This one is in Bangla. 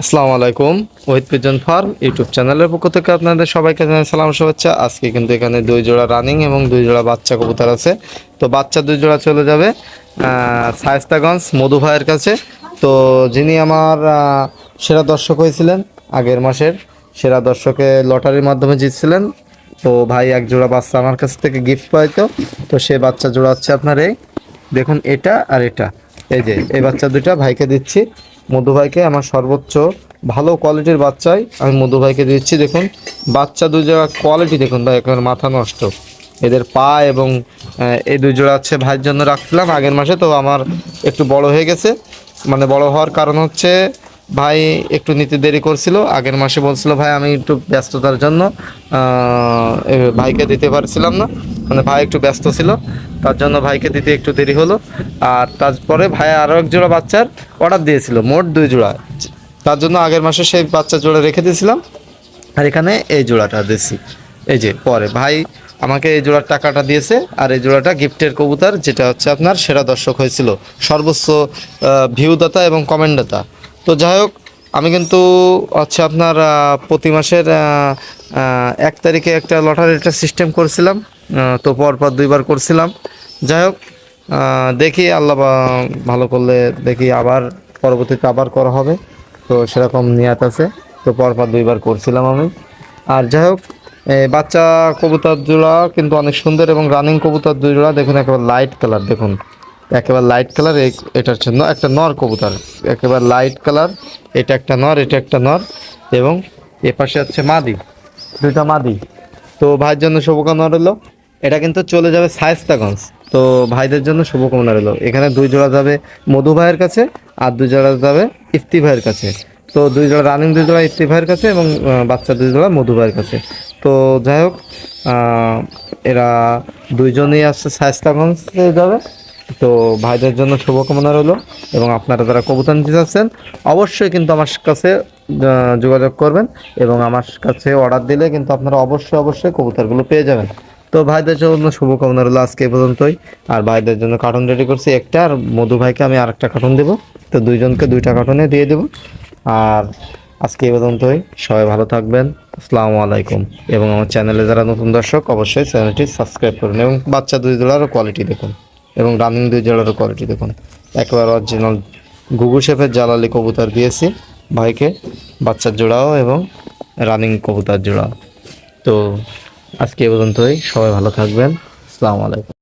আসসালামু আলাইকুম। ওহিদ পিজন ফার্ম ইউটিউব চ্যানেলের পক্ষ থেকে আপনাদের সবাইকে জানাই সালাম শুভেচ্ছা। আজকে কিন্তু এখানে 2 জোড়া রানিং এবং 2 জোড়া বাচ্চা কবুতর আছে। তো বাচ্চা 2 জোড়া চলে যাবে শায়েস্তাগঞ্জ মধু ভাইয়ের কাছে। তো যিনি আমার সেরা দর্শক হয়েছিলেন, আগের মাসের সেরা দর্শকে লটারির মাধ্যমে জিতছিলেন। তো ভাই এক জোড়া বাচ্চা আমার কাছ থেকে গিফট পাইতো। তো সে বাচ্চা জোড়া হচ্ছে আপনার এই দেখুন, এটা আর এটা। এই যে এই বাচ্চা দুইটা ভাইকে দিচ্ছি, মধু ভাইকে। আমার সর্বোচ্চ ভালো কোয়ালিটির বাচ্চাই আমি মধু ভাইকে দিচ্ছি। দেখুন বাচ্চা দুই জোড়া কোয়ালিটি দেখুন ভাই, একেবারে মাথা নষ্ট। এদের পা এবং এই দুই জোড়া হচ্ছে ভাইয়ের জন্য রাখছিলাম আগের মাসে। তো আমার একটু বড় হয়ে গেছে, মানে বড় হওয়ার কারণ হচ্ছে ভাই একটু নিতে দেরি করছিল। আগের মাসে বলছিল ভাই আমি একটু ব্যস্ততার জন্য ভাইকে দিতে পারছিলাম না, মানে ভাই একটু ব্যস্ত ছিল, তার জন্য ভাইকে দিতে একটু দেরি হলো। আর তারপরে ভাই আরও এক জোড়া বাচ্চার অর্ডার দিয়েছিল, মোট 2 জোড়া। তার জন্য আগের মাসে সেই বাচ্চা জোড়া রেখে দিয়েছিলাম, আর এখানে এই জোড়াটা দিয়েছি। এই যে পরে ভাই আমাকে এই জোড়ার টাকাটা দিয়েছে, আর এই জোড়াটা গিফটের কবুতর, যেটা হচ্ছে আপনার সেরা দর্শক হয়েছিল, সর্বোচ্চ ভিউদাতা এবং কমেন্টদাতা। তো যাই হোক, আমি কিন্তু হচ্ছে আপনার প্রতি মাসের 1 তারিখে একটা লটারিটা সিস্টেম করেছিলাম। তো পরপর 2বার করছিলাম। যাই হোক, দেখি আল্লাহ ভালো করলে দেখি আবার পরবর্তীতে আবার করা হবে। তো সেরকম নিয়াত আছে। তো পরপর 2বার করছিলাম আমি। আর যাই হোক, বাচ্চা কবুতর জোড়া কিন্তু অনেক সুন্দর এবং রানিং কবুতর 2 জোড়া। দেখুন একেবারে লাইট কালার, দেখুন একেবারে লাইট কালার। এটার জন্য একটা নর কবুতর, একেবারে লাইট কালার। এটা একটা নর, এটা একটা নর, এবং এ পাশে হচ্ছে মাদি, 2টা মাদি। তো ভাইয়ের জন্য শুভকামনা রইল। এটা কিন্তু চলে যাবে শায়েস্তাগঞ্জ। তো ভাইদের জন্য শুভকামনা রইল। এখানে 2 জোড়া যাবে মধু ভাইয়ের কাছে, আর 2 জোড়া যাবে ইফতি ভাইয়ের কাছে। তো 2 জোড়া রানিং, 2 জোড়া ইফতি ভাইয়ের কাছে, এবং বাচ্চা 2 জোড়া মধু ভাইয়ের কাছে। তো যাই হোক, এরা দুইজনেই আসছে শায়েস্তাগঞ্জে যাবে। তো ভাইদের জন্য শুভকামনা রইল। এবং আপনারা যারা কবুতর নিতে চাচ্ছেন অবশ্যই কিন্তু আমার কাছে যোগাযোগ করবেন, এবং আমার কাছে অর্ডার দিলে কিন্তু আপনারা অবশ্যই কবুতরগুলো পেয়ে যাবেন। তো ভাইদের জন্য শুভকামনা রইল আজকে এই পর্যন্তই। আর ভাইদের জন্য কার্টুন রেডি করছি একটা, আর মধু ভাইকে আমি আরেকটা কার্টুন দেবো। তো দুইজনকে 2টা কার্টুনে দিয়ে দেবো। আর আজকে এই পর্যন্তই, সবাই ভালো থাকবেন। আসসালামু আলাইকুম। এবং আমার চ্যানেলে যারা নতুন দর্শক অবশ্যই চ্যানেলটি সাবস্ক্রাইব করুন। এবং বাচ্চা 2 জোড়ারও কোয়ালিটি দেখুন, এবং রানিং 2 জোড়ারও কোয়ালিটি দেখুন। একেবারে অরিজিনাল গুগু শেফের জালালি কবুতর দিয়েছি ভাইকে, বাচ্চার জোড়াও এবং রানিং কবুতর জোড়াও। তো আজকে এ পর্যন্তই, সবাই ভালো থাকবেন। আসসালামু আলাইকুম।